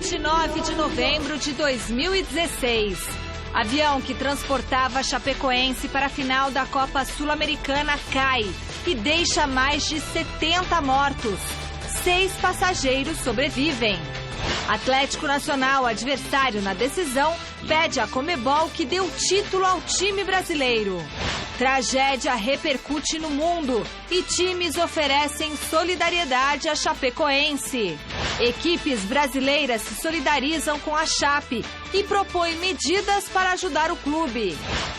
29 de novembro de 2016. Avião que transportava a Chapecoense para a final da Copa Sul-Americana cai e deixa mais de 70 mortos. 6 passageiros sobrevivem. Atlético Nacional, adversário na decisão, pede a Conmebol que dê o título ao time brasileiro. Tragédia repercute no mundo e times oferecem solidariedade à Chapecoense. Equipes brasileiras se solidarizam com a Chape e propõem medidas para ajudar o clube.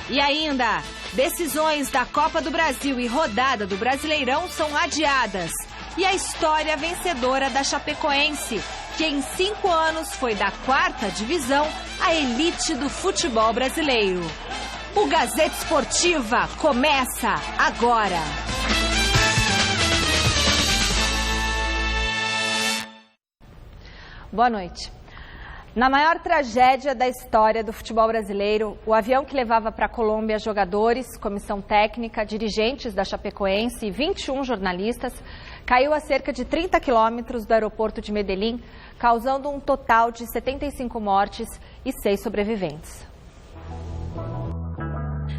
E ainda, decisões da Copa do Brasil e rodada do Brasileirão são adiadas. E a história vencedora da Chapecoense, que em 5 anos foi da 4ª divisão à elite do futebol brasileiro. O Gazeta Esportiva começa agora. Boa noite. Na maior tragédia da história do futebol brasileiro, o avião que levava para a Colômbia jogadores, comissão técnica, dirigentes da Chapecoense e 21 jornalistas, caiu a cerca de 30 quilômetros do aeroporto de Medellín, causando um total de 75 mortes e 6 sobreviventes.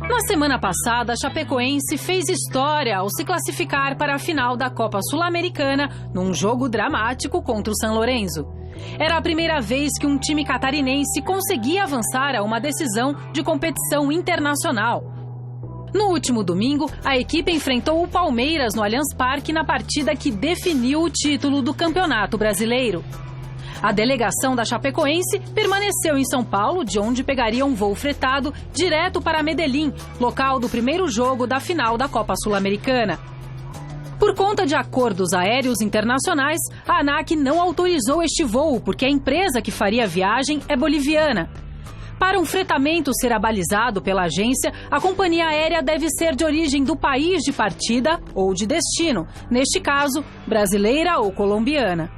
Na semana passada, a Chapecoense fez história ao se classificar para a final da Copa Sul-Americana num jogo dramático contra o San Lorenzo. Era a primeira vez que um time catarinense conseguia avançar a uma decisão de competição internacional. No último domingo, a equipe enfrentou o Palmeiras no Allianz Parque na partida que definiu o título do Campeonato Brasileiro. A delegação da Chapecoense permaneceu em São Paulo, de onde pegaria um voo fretado direto para Medellín, local do primeiro jogo da final da Copa Sul-Americana. Por conta de acordos aéreos internacionais, a ANAC não autorizou este voo porque a empresa que faria a viagem é boliviana. Para um fretamento ser abalizado pela agência, a companhia aérea deve ser de origem do país de partida ou de destino, neste caso, brasileira ou colombiana.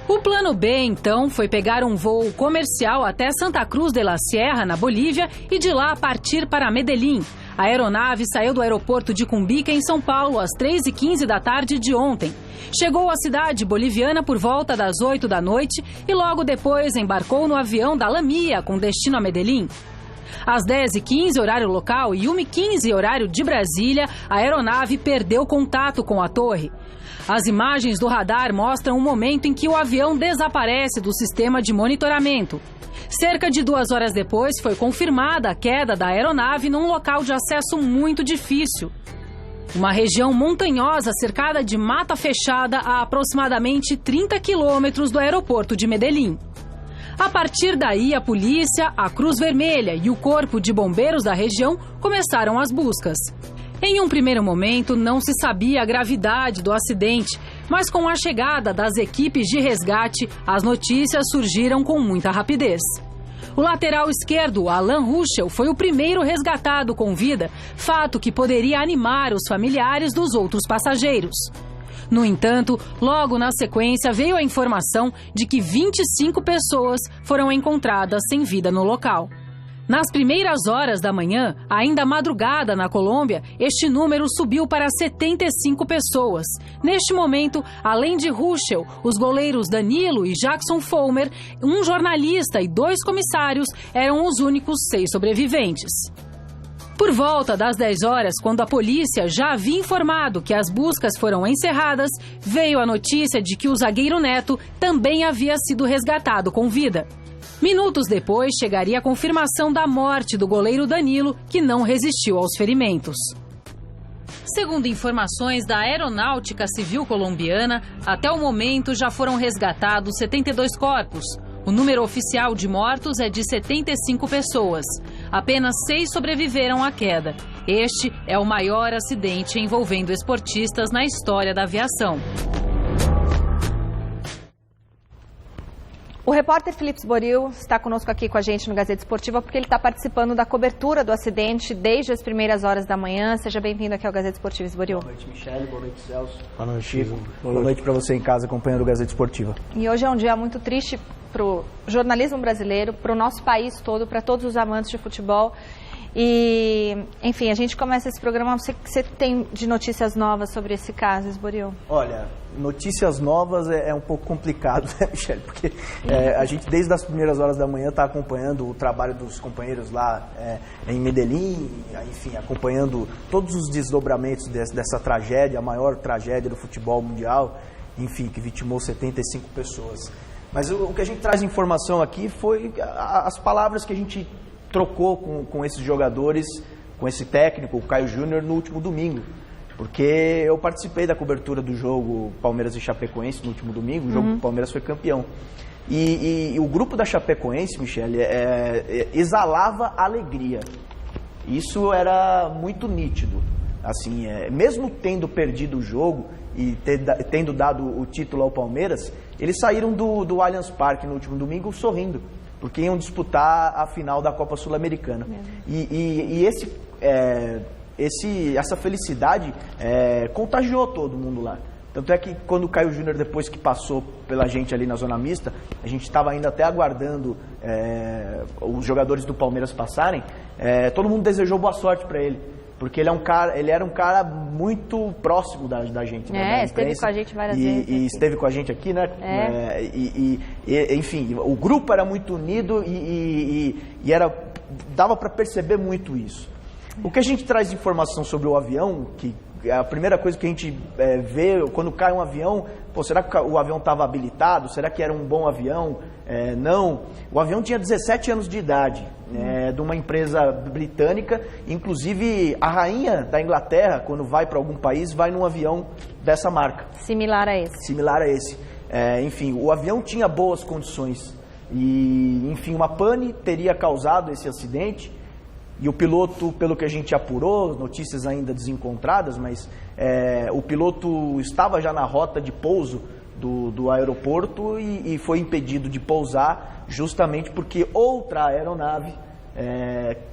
O plano B, então, foi pegar um voo comercial até Santa Cruz de la Sierra, na Bolívia, e de lá partir para Medellín. A aeronave saiu do aeroporto de Cumbica, em São Paulo, às 3h15 da tarde de ontem. Chegou à cidade boliviana por volta das 8 da noite e logo depois embarcou no avião da Lamia, com destino a Medellín. Às 10h15, horário local, e 1h15, horário de Brasília, a aeronave perdeu contato com a torre. As imagens do radar mostram o momento em que o avião desaparece do sistema de monitoramento. Cerca de 2 horas depois, foi confirmada a queda da aeronave num local de acesso muito difícil. Uma região montanhosa cercada de mata fechada a aproximadamente 30 quilômetros do aeroporto de Medellín. A partir daí, a polícia, a Cruz Vermelha e o Corpo de Bombeiros da região começaram as buscas. Em um primeiro momento, não se sabia a gravidade do acidente, mas com a chegada das equipes de resgate, as notícias surgiram com muita rapidez. O lateral esquerdo, Alan Ruschel, foi o primeiro resgatado com vida, fato que poderia animar os familiares dos outros passageiros. No entanto, logo na sequência veio a informação de que 25 pessoas foram encontradas sem vida no local. Nas primeiras horas da manhã, ainda madrugada na Colômbia, este número subiu para 75 pessoas. Neste momento, além de Ruschel, os goleiros Danilo e Jackson Fulmer, um jornalista e 2 comissários eram os únicos 6 sobreviventes. Por volta das 10 horas, quando a polícia já havia informado que as buscas foram encerradas, veio a notícia de que o zagueiro Neto também havia sido resgatado com vida. Minutos depois, chegaria a confirmação da morte do goleiro Danilo, que não resistiu aos ferimentos. Segundo informações da Aeronáutica Civil Colombiana, até o momento já foram resgatados 72 corpos. O número oficial de mortos é de 75 pessoas. Apenas 6 sobreviveram à queda. Este é o maior acidente envolvendo esportistas na história da aviação. O repórter Felipe Boril está conosco aqui com a gente no Gazeta Esportiva porque ele está participando da cobertura do acidente desde as primeiras horas da manhã. Seja bem-vindo aqui ao Gazeta Esportiva, Boril. Boa noite, Michele. Boa noite, Celso. Boa noite, Chico. Boa noite para você em casa, acompanhando o Gazeta Esportiva. E hoje é um dia muito triste para o jornalismo brasileiro, para o nosso país todo, para todos os amantes de futebol. E, enfim, a gente começa esse programa. Você tem de notícias novas sobre esse caso, Esboril? Olha, notícias novas é um pouco complicado, né, Michele? Porque a gente, desde as primeiras horas da manhã, está acompanhando o trabalho dos companheiros lá em Medellín, enfim, acompanhando todos os desdobramentos dessa tragédia, a maior tragédia do futebol mundial, enfim, que vitimou 75 pessoas. Mas o que a gente traz de informação aqui foi as palavras que a gente trocou com esses jogadores, com esse técnico, o Caio Júnior, no último domingo. Porque eu participei da cobertura do jogo Palmeiras e Chapecoense no último domingo, o jogo que o Palmeiras foi campeão. E o grupo da Chapecoense, Michele, exalava alegria. Isso era muito nítido. Assim, mesmo tendo perdido o jogo e tendo dado o título ao Palmeiras, eles saíram do Allianz Parque no último domingo sorrindo, porque iam disputar a final da Copa Sul-Americana. E essa felicidade contagiou todo mundo lá. Tanto é que quando o Caio Júnior, depois que passou pela gente ali na zona mista, a gente estava ainda até aguardando os jogadores do Palmeiras passarem, todo mundo desejou boa sorte para ele. Porque ele era um cara muito próximo da gente. Né, esteve com a gente várias vezes. E esteve com a gente aqui, né? Enfim, o grupo era muito unido e dava para perceber muito isso. O que a gente traz de informação sobre o avião, que a primeira coisa que a gente vê quando cai um avião, será que o avião estava habilitado? Será que era um bom avião? Não. O avião tinha 17 anos de idade, de uma empresa britânica. Inclusive, a rainha da Inglaterra, quando vai para algum país, vai num avião dessa marca. Similar a esse. Enfim, o avião tinha boas condições. E, enfim, uma pane teria causado esse acidente. E o piloto, pelo que a gente apurou, notícias ainda desencontradas, mas o piloto estava já na rota de pouso do aeroporto e foi impedido de pousar justamente porque outra aeronave,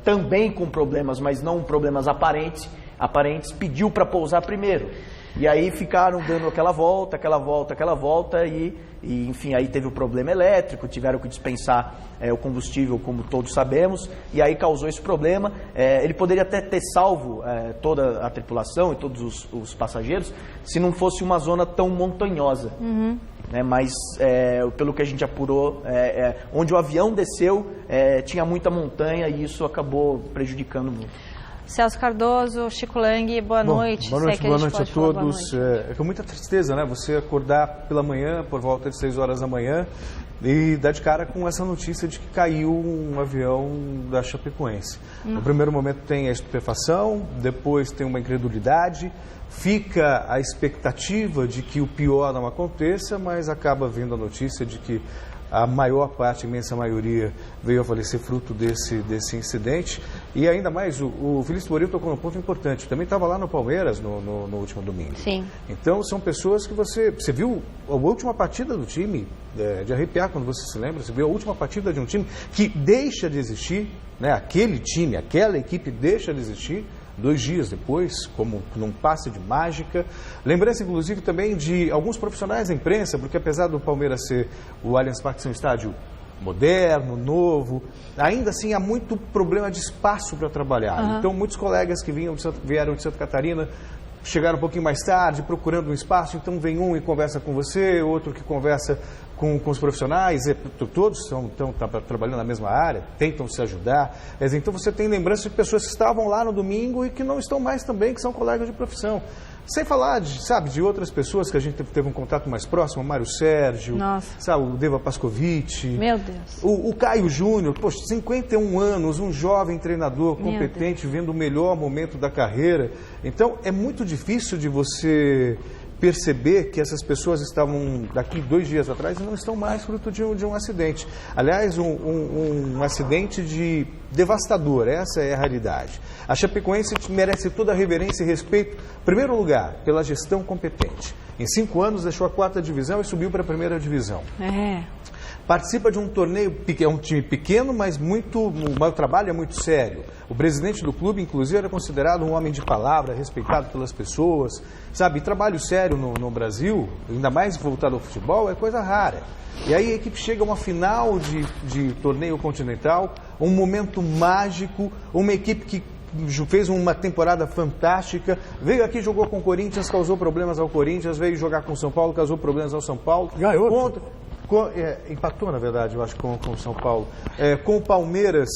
também com problemas, mas não problemas aparentes, pediu para pousar primeiro. E aí ficaram dando aquela volta e enfim, aí teve o problema elétrico, tiveram que dispensar o combustível, como todos sabemos, e aí causou esse problema. Ele poderia até ter salvo toda a tripulação e todos os passageiros, se não fosse uma zona tão montanhosa. Mas, pelo que a gente apurou, onde o avião desceu, tinha muita montanha e isso acabou prejudicando muito. Celso Cardoso, Chico Lang, boa noite. Boa noite a todos. É com muita tristeza, né? Você acordar pela manhã, por volta de 6 horas da manhã, e dar de cara com essa notícia de que caiu um avião da Chapecoense. No primeiro momento tem a estupefação, depois tem uma incredulidade, fica a expectativa de que o pior não aconteça, mas acaba vindo a notícia de que a maior parte, a imensa maioria, veio a falecer fruto desse incidente. E ainda mais, o Feliz Esboril tocou num ponto importante. Também estava lá no Palmeiras no último domingo. Sim. Então, são pessoas que você viu a última partida do time, de arrepiar quando você se lembra, você viu a última partida de um time que deixa de existir, né? Aquele time, aquela equipe deixa de existir 2 dias depois, como num passe de mágica. Lembrança, inclusive, também de alguns profissionais da imprensa, porque apesar do Palmeiras ser o Allianz Parque ser um estádio moderno, novo, ainda assim há muito problema de espaço para trabalhar. Então, muitos colegas que vieram de Santa Catarina chegaram um pouquinho mais tarde, procurando um espaço, então vem um e conversa com você, outro que conversa com os profissionais, todos estão trabalhando na mesma área, tentam se ajudar. Então você tem lembrança de pessoas que estavam lá no domingo e que não estão mais também, que são colegas de profissão. Sem falar de outras pessoas que a gente teve um contato mais próximo, o Mário Sérgio, o Deva Pascovitch, meu Deus, o Caio Júnior, 51 anos, um jovem treinador competente, vendo o melhor momento da carreira. Então é muito difícil de você perceber que essas pessoas estavam daqui 2 dias atrás e não estão mais fruto de um acidente. Aliás, um acidente devastador, essa é a realidade. A Chapecoense merece toda a reverência e respeito, em primeiro lugar, pela gestão competente. Em 5 anos deixou a 4ª divisão e subiu para a 1ª divisão. participa de um torneio, é um time pequeno, mas o trabalho é muito sério. O presidente do clube, inclusive, era considerado um homem de palavra, respeitado pelas pessoas, sabe? E trabalho sério no Brasil, ainda mais voltado ao futebol, é coisa rara. E aí a equipe chega a uma final de torneio continental, um momento mágico, uma equipe que fez uma temporada fantástica, veio aqui, jogou com o Corinthians, causou problemas ao Corinthians, veio jogar com o São Paulo, causou problemas ao São Paulo. Ganhou. Empatou, na verdade, eu acho, com o São Paulo. Com o Palmeiras,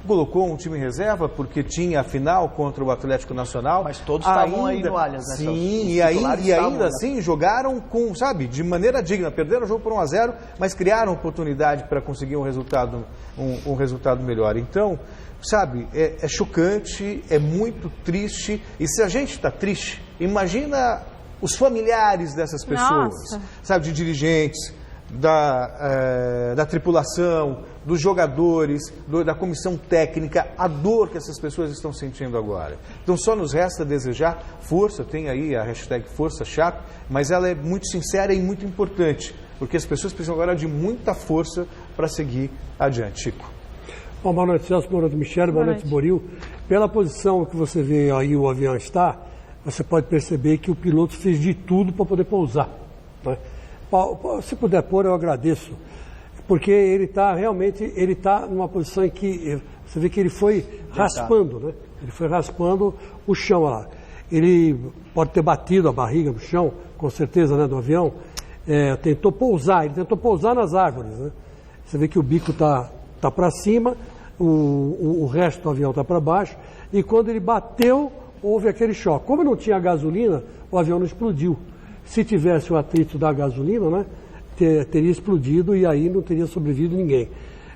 colocou um time em reserva, porque tinha a final contra o Atlético Nacional. Mas todos estavam aí no Allianz, né? Sim, e ainda assim jogaram de maneira digna. Perderam o jogo por 1-0, mas criaram oportunidade para conseguir um resultado melhor. Então, sabe, é chocante, é muito triste. E se a gente está triste, imagina os familiares dessas pessoas, sabe, de dirigentes, da tripulação, dos jogadores, da comissão técnica, a dor que essas pessoas estão sentindo agora. Então só nos resta desejar força, tem aí a hashtag Força Chape, mas ela é muito sincera e muito importante, porque as pessoas precisam agora de muita força para seguir adiante. Chico. Bom, boa noite, Celso, boa noite, Michele, boa noite, Boril. Pela posição que você vê aí o avião está, você pode perceber que o piloto fez de tudo para poder pousar, né? Se puder pôr, eu agradeço, porque ele está numa posição em que você vê que ele foi raspando, né? Ele foi raspando o chão lá. Ele pode ter batido a barriga no chão, com certeza, né, do avião. Ele tentou pousar nas árvores, né? Você vê que o bico tá para cima, o resto do avião está para baixo, e quando ele bateu, houve aquele choque. Como não tinha gasolina, o avião não explodiu. Se tivesse o atrito da gasolina, né, teria explodido e aí não teria sobrevivido ninguém.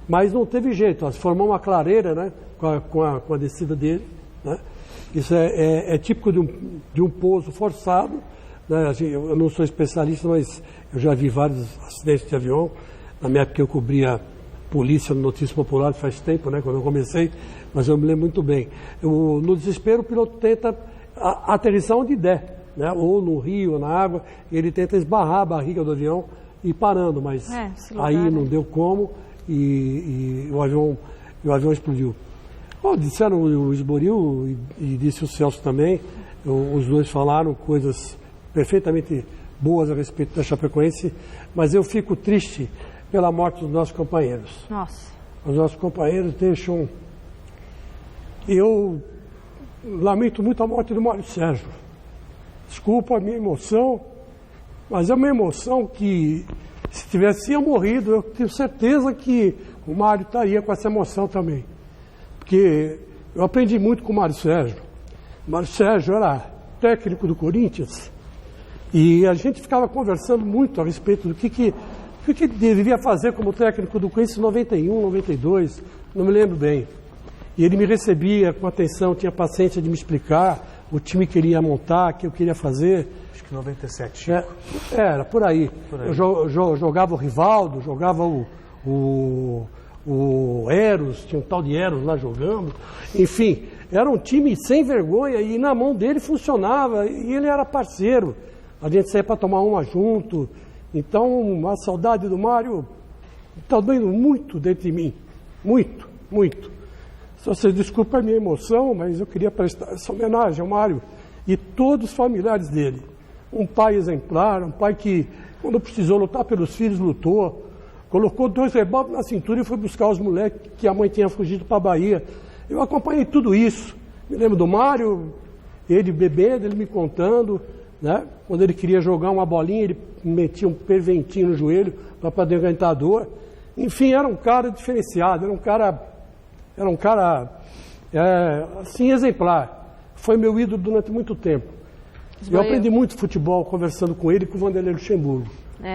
Mas não teve jeito, se formou uma clareira, né, com a descida dele, né. Isso é típico de um pouso forçado, né. Eu não sou especialista, mas eu já vi vários acidentes de avião. Na minha época eu cobria polícia no Notícia Popular, faz tempo, né, quando eu comecei, mas eu me lembro muito bem. No desespero, o piloto tenta aterrissar onde der, né, ou no rio, ou na água, e ele tenta esbarrar a barriga do avião e ir parando, mas aí não deu como e o avião explodiu. Bom, disseram o Esboril e disse o Celso também, os dois falaram coisas perfeitamente boas a respeito da Chapecoense, mas eu fico triste pela morte dos nossos companheiros. Nossa. Os nossos companheiros deixam... Eu lamento muito a morte do Mário Sérgio. Desculpa a minha emoção, mas é uma emoção que, se tivesse morrido, eu tenho certeza que o Mário estaria com essa emoção também. Porque eu aprendi muito com o Mário Sérgio. O Mário Sérgio era técnico do Corinthians e a gente ficava conversando muito a respeito do que ele devia fazer como técnico do Corinthians em 91, 92, não me lembro bem. E ele me recebia com atenção, tinha paciência de me explicar o time que ele ia montar, o que eu queria fazer. Acho que 97, Chico. Era, por aí. Eu jogava o Rivaldo, jogava o Eros, tinha um tal de Eros lá jogando. Enfim, era um time sem vergonha e na mão dele funcionava e ele era parceiro. A gente saía para tomar uma junto. Então, a saudade do Mário está doendo muito dentro de mim. Muito, muito. Só vocês desculpem a minha emoção, mas eu queria prestar essa homenagem ao Mário e todos os familiares dele. Um pai exemplar, um pai que, quando precisou lutar pelos filhos, lutou. Colocou 2 revólveres na cintura e foi buscar os moleques que a mãe tinha fugido para a Bahia. Eu acompanhei tudo isso. Me lembro do Mário, ele bebendo, ele me contando, né? Quando ele queria jogar uma bolinha, ele metia um perventinho no joelho para poder aguentar a dor. Enfim, era um cara diferenciado, era um cara assim, exemplar. Foi meu ídolo durante muito tempo. Eu aprendi muito futebol conversando com ele e com o Vanderlei Luxemburgo.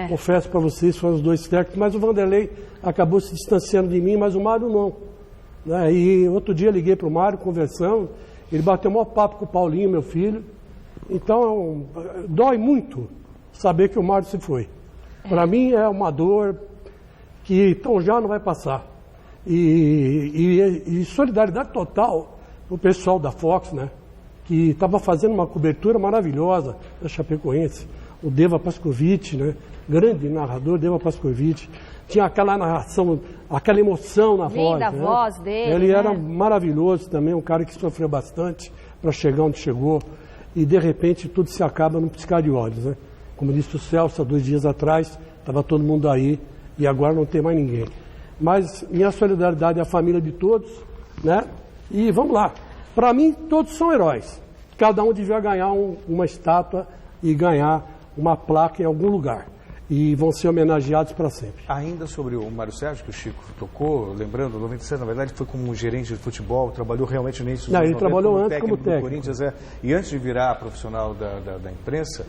Confesso para vocês, foram os dois técnicos, mas o Vanderlei acabou se distanciando de mim, mas o Mário não. Né? E outro dia liguei para o Mário, conversando, ele bateu o maior papo com o Paulinho, meu filho. Então, dói muito saber que o Mário se foi. Para mim é uma dor que então já não vai passar. E solidariedade total para o pessoal da Fox, né? Que estava fazendo uma cobertura maravilhosa da Chapecoense. o Deva Pascovitch, né? Grande narrador, Deva Pascovitch. Tinha aquela narração, aquela emoção na voz. Da voz dele. Ele era maravilhoso também, um cara que sofreu bastante para chegar onde chegou. E de repente tudo se acaba num piscar de olhos, né? Como disse o Celso, há 2 dias atrás, estava todo mundo aí e agora não tem mais ninguém. Mas minha solidariedade é a família de todos, né? E vamos lá. Para mim, todos são heróis. Cada um devia ganhar uma estátua e ganhar uma placa em algum lugar. E vão ser homenageados para sempre. Ainda sobre o Mário Sérgio, que o Chico tocou, lembrando, 97, na verdade, foi como gerente de futebol, trabalhou realmente nisso. Não, ele trabalhou antes como técnico. Do Corinthians, E antes de virar profissional da imprensa,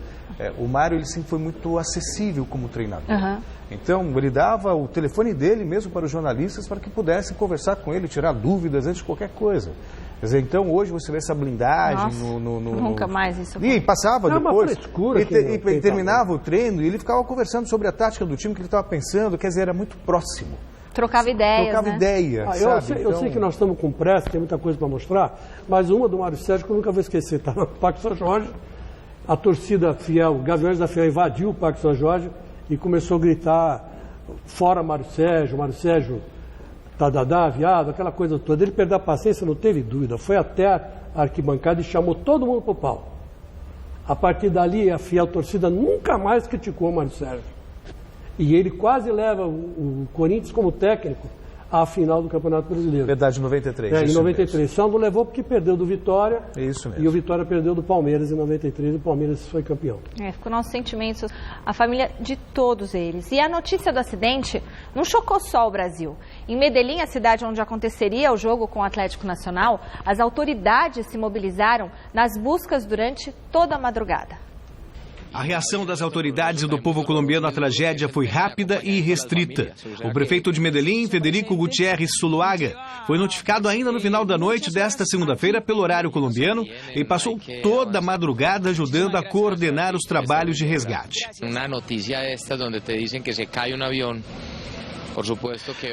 o Mário ele sempre foi muito acessível como treinador. Uhum. Então, ele dava o telefone dele mesmo para os jornalistas para que pudessem conversar com ele, tirar dúvidas antes de qualquer coisa. Quer dizer, então hoje você vê essa blindagem. Nossa, nunca mais isso. E passava depois, e terminava o treino e ele ficava conversando sobre a tática do time que ele estava pensando, quer dizer, era muito próximo. Trocava ideias, Eu sei que nós estamos com pressa, tem muita coisa para mostrar, mas uma do Mário Sérgio que eu nunca vou esquecer, tá no Parque São Jorge, a torcida fiel, Gaviões da Fiel invadiu o Parque São Jorge e começou a gritar, fora Mário Sérgio, tadadá, viado, aquela coisa toda. Ele perdeu a paciência, não teve dúvida. Foi até a arquibancada e chamou todo mundo para o pau. A partir dali, a fiel torcida nunca mais criticou o Mário Sérgio. E ele quase leva o Corinthians como técnico à final do Campeonato Brasileiro. Verdade, em 93. Em 93. Só não levou porque perdeu do Vitória. Isso mesmo. E o Vitória perdeu do Palmeiras em 93 e o Palmeiras foi campeão. Ficou nossos sentimentos, a família de todos eles. E a notícia do acidente não chocou só o Brasil. Em Medellín, a cidade onde aconteceria o jogo com o Atlético Nacional, as autoridades se mobilizaram nas buscas durante toda a madrugada. A reação das autoridades e do povo colombiano à tragédia foi rápida e restrita. O prefeito de Medellín, Federico Gutiérrez Zuluaga, foi notificado ainda no final da noite desta segunda-feira pelo horário colombiano e passou toda a madrugada ajudando a coordenar os trabalhos de resgate. Uma notícia esta onde te dizem que se cai um avião.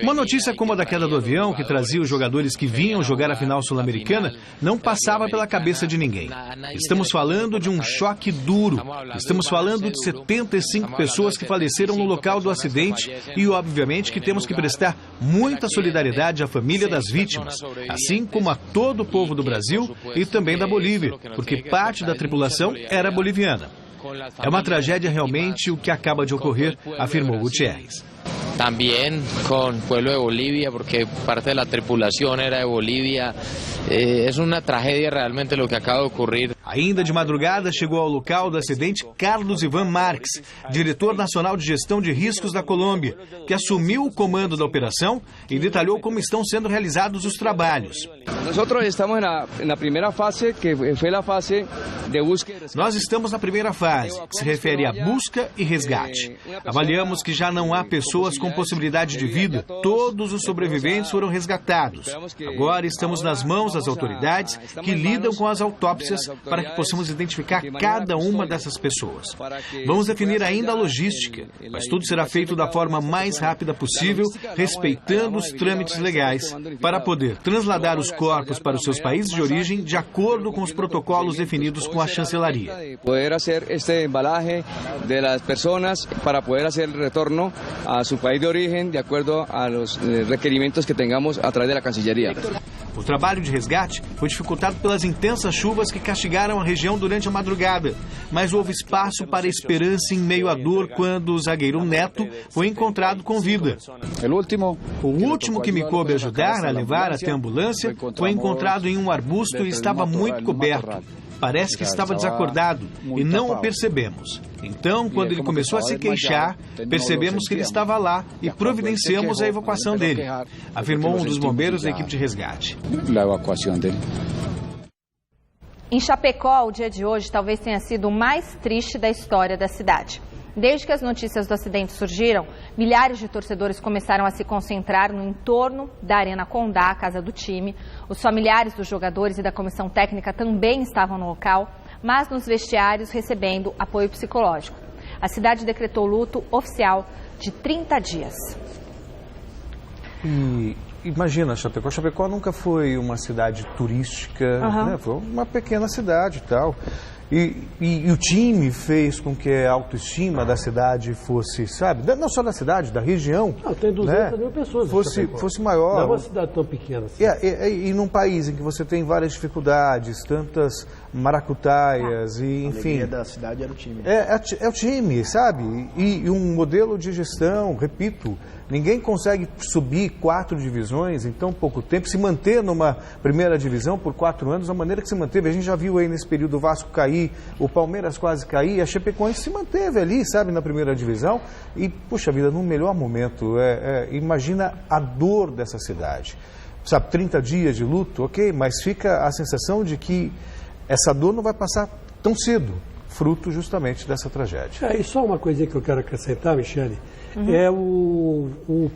Uma notícia como a da queda do avião, que trazia os jogadores que vinham jogar a final sul-americana, não passava pela cabeça de ninguém. Estamos falando de um choque duro. Estamos falando de 75 pessoas que faleceram no local do acidente e, obviamente, que temos que prestar muita solidariedade à família das vítimas, assim como a todo o povo do Brasil e também da Bolívia, porque parte da tripulação era boliviana. É uma tragédia realmente o que acaba de ocorrer, afirmou Gutiérrez. También con pueblo de Bolivia, porque parte de la tripulación era de Bolivia. Es una tragedia realmente lo que acaba de ocurrir. Ainda de madrugada chegou ao local do acidente Carlos Iván Marques, diretor nacional de gestão de riscos da Colômbia, que assumiu o comando da operação e detalhou como estão sendo realizados os trabalhos. Nós estamos na primeira fase, que se refere à busca e resgate. Avaliamos que já não há pessoas com possibilidade de vida. Todos os sobreviventes foram resgatados. Agora estamos nas mãos das autoridades que lidam com as autópsias para que possamos identificar cada uma dessas pessoas. Vamos definir ainda a logística, mas tudo será feito da forma mais rápida possível, respeitando os trâmites legais, para poder trasladar os corpos para os seus países de origem de acordo com os protocolos definidos com a chancelaria. Poder fazer este embalaje das pessoas para poder fazer o retorno a seu país de origem de acordo aos requerimentos que tenhamos a través da Cancilleria. O trabalho de resgate foi dificultado pelas intensas chuvas que castigaram a região durante a madrugada, mas houve espaço para esperança em meio à dor quando o zagueiro Neto foi encontrado com vida. O último que me coube ajudar a levar até a ambulância foi encontrado em um arbusto e estava muito coberto. Parece que estava desacordado e não o percebemos. Então, quando ele começou a se queixar, percebemos que ele estava lá e providenciamos a evacuação dele, afirmou um dos bombeiros da equipe de resgate. Em Chapecó, o dia de hoje talvez tenha sido o mais triste da história da cidade. Desde que as notícias do acidente surgiram, milhares de torcedores começaram a se concentrar no entorno da Arena Condá, a casa do time. Os familiares dos jogadores e da comissão técnica também estavam no local, mas nos vestiários recebendo apoio psicológico. A cidade decretou luto oficial de 30 dias. E imagina, Chapecó. Chapecó nunca foi uma cidade turística, né? Foi uma pequena cidade e tal. E o time fez com que a autoestima da cidade fosse, sabe, não só da cidade, da região. Não, tem 200 mil pessoas. Fosse maior. Não é uma cidade tão pequena assim. E num país em que você tem várias dificuldades, tantas maracutaias e enfim. A alegria da cidade era o time. É o time, sabe? E um modelo de gestão, repito, ninguém consegue subir 4 divisões em tão pouco tempo, se manter numa primeira divisão por 4 anos, da maneira que se manteve. A gente já viu aí nesse período o Vasco cair, o Palmeiras quase cair, a Chapecoense se manteve ali, sabe, na primeira divisão. E, puxa vida, no melhor momento, imagina a dor dessa cidade. Sabe, 30 dias de luto, ok, mas fica a sensação de que essa dor não vai passar tão cedo, fruto justamente dessa tragédia. E só uma coisinha que eu quero acrescentar, Michele, é o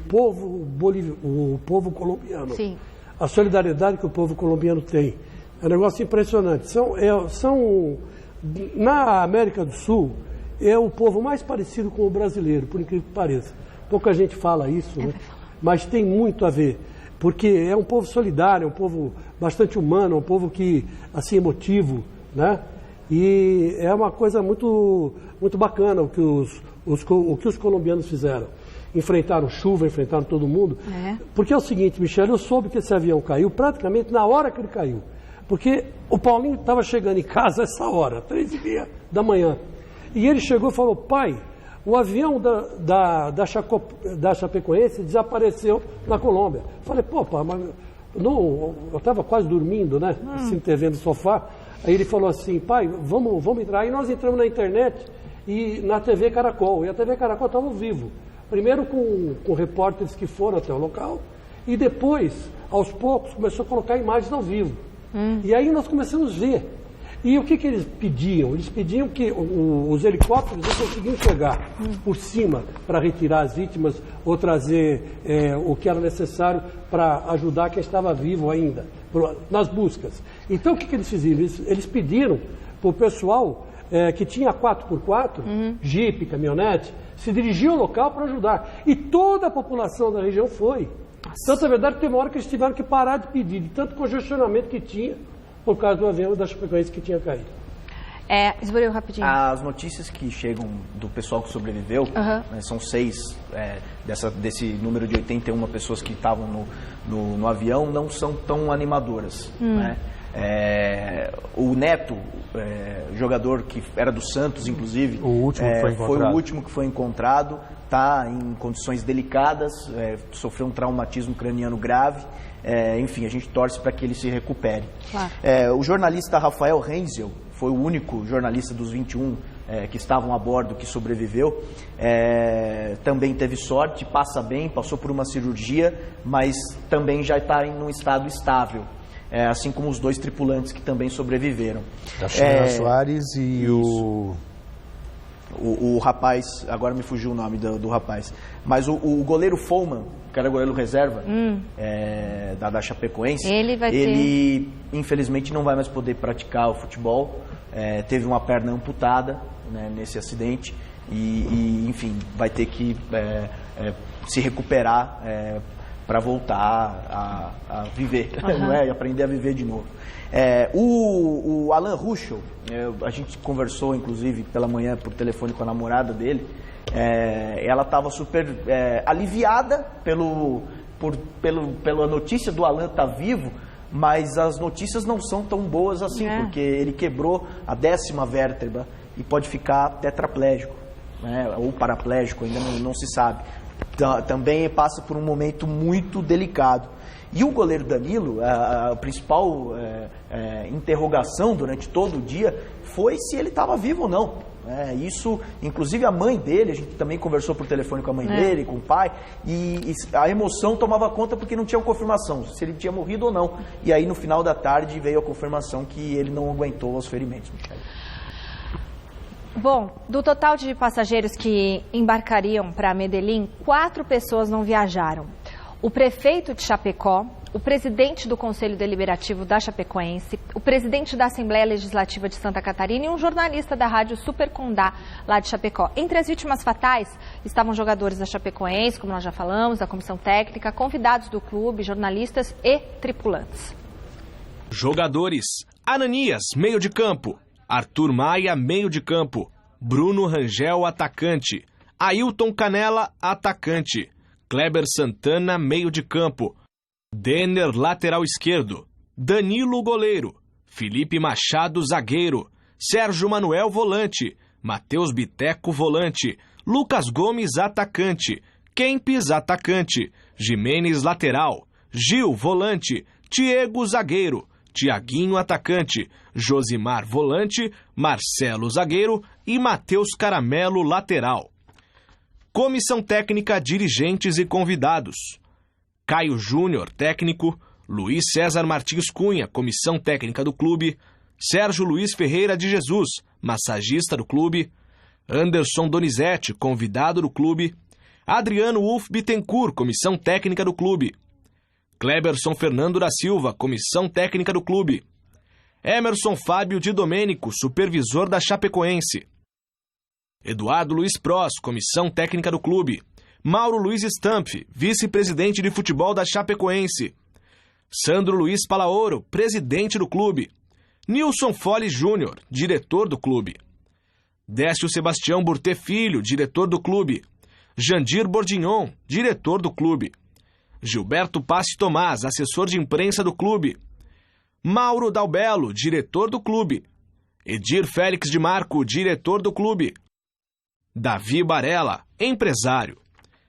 povo colombiano. Sim. A solidariedade que o povo colombiano tem. É um negócio impressionante. Na América do Sul, é o povo mais parecido com o brasileiro, por incrível que pareça. Pouca gente fala isso, né? Mas tem muito a ver. Porque é um povo solidário, é um povo bastante humano, é um povo que, assim, emotivo, né? E é uma coisa muito, muito bacana o que os colombianos fizeram. Enfrentaram chuva, enfrentaram todo mundo. Porque é o seguinte, Michele, eu soube que esse avião caiu praticamente na hora que ele caiu. Porque o Paulinho estava chegando em casa essa hora, 3h30 da manhã. E ele chegou e falou, pai, o avião da Chapecoense desapareceu na Colômbia. Falei, pô, pai, mas não, eu estava quase dormindo, né? Assim, vendo no sofá. Aí ele falou assim, pai, vamos entrar. Aí nós entramos na internet e na TV Caracol. E a TV Caracol estava ao vivo. Primeiro com repórteres que foram até o local. E depois, aos poucos, começou a colocar imagens ao vivo. E aí nós começamos a ver. E o que eles pediam? Eles pediam que os helicópteros não conseguiam chegar por cima para retirar as vítimas ou trazer o que era necessário para ajudar quem estava vivo ainda, nas buscas. Então o que eles fizeram? Eles pediram para o pessoal que tinha 4x4, jipe, caminhonete, se dirigir ao local para ajudar. E toda a população da região foi. Tanto é verdade que teve uma hora que eles tiveram que parar de pedir, de tanto congestionamento que tinha, por causa do avião da Chapecoense que tinha caído. Esboril, rapidinho. As notícias que chegam do pessoal que sobreviveu, né, são 6 desse número de 81 pessoas que estavam no avião, não são tão animadoras. Né? O Neto, jogador que era do Santos, inclusive, o último que foi o último que foi encontrado, está em condições delicadas, sofreu um traumatismo craniano grave. Enfim, a gente torce para que ele se recupere. Claro. O jornalista Rafael Renzel foi o único jornalista dos 21 que estavam a bordo que sobreviveu. Também teve sorte, passa bem, passou por uma cirurgia, mas também já está em um estado estável. Assim como os 2 tripulantes que também sobreviveram. A Sheila Soares e o rapaz, agora me fugiu o nome do rapaz, mas o goleiro Follman, que era goleiro reserva da Chapecoense, ele infelizmente não vai mais poder praticar o futebol, teve uma perna amputada, né, nesse acidente e enfim, vai ter que se recuperar para voltar a viver, não é? E aprender a viver de novo. O Alan Ruschel, a gente conversou inclusive pela manhã por telefone com a namorada dele, ela estava super aliviada pela notícia do Alan estar vivo, mas as notícias não são tão boas assim, porque ele quebrou a 10ª vértebra e pode ficar tetraplégico, né? Ou paraplégico, ainda não se sabe. Também passa por um momento muito delicado. E o goleiro Danilo, a principal interrogação durante todo o dia foi se ele estava vivo ou não. Isso, inclusive a mãe dele, a gente também conversou por telefone com a mãe dele, com o pai, e a emoção tomava conta porque não tinha confirmação, se ele tinha morrido ou não. E aí no final da tarde veio a confirmação que ele não aguentou os ferimentos. Bom, do total de passageiros que embarcariam para Medellín, 4 pessoas não viajaram. O prefeito de Chapecó, o presidente do Conselho Deliberativo da Chapecoense, o presidente da Assembleia Legislativa de Santa Catarina e um jornalista da rádio Super Condá, lá de Chapecó. Entre as vítimas fatais estavam jogadores da Chapecoense, como nós já falamos, da comissão técnica, convidados do clube, jornalistas e tripulantes. Jogadores: Ananias, meio de campo; Arthur Maia, meio de campo. Bruno Rangel, atacante. Ailton Canela, atacante. Kleber Santana, meio de campo. Denner, lateral esquerdo. Danilo, goleiro. Felipe Machado, zagueiro. Sérgio Manuel, volante. Matheus Biteco, volante. Lucas Gomes, atacante. Kempis, atacante. Jimenez, lateral. Gil, volante. Diego, zagueiro. Tiaguinho, atacante. Josimar, volante. Marcelo, zagueiro. E Matheus Caramelo, lateral. Comissão técnica, dirigentes e convidados. Caio Júnior, técnico. Luiz César Martins Cunha, comissão técnica do clube. Sérgio Luiz Ferreira de Jesus, massagista do clube. Anderson Donizete, convidado do clube. Adriano Wolf Bittencourt, comissão técnica do clube. Kleberson Fernando da Silva, comissão técnica do clube. Emerson Fábio de Domênico, supervisor da Chapecoense. Eduardo Luiz Pros, comissão técnica do clube. Mauro Luiz Stampf, vice-presidente de futebol da Chapecoense. Sandro Luiz Palaoro, presidente do clube. Nilson Fole Júnior, diretor do clube. Décio Sebastião Burté Filho, diretor do clube. Jandir Bordignon, diretor do clube. Gilberto Passe Tomás, assessor de imprensa do clube. Mauro Dalbello, diretor do clube. Edir Félix de Marco, diretor do clube. Davi Barella, empresário.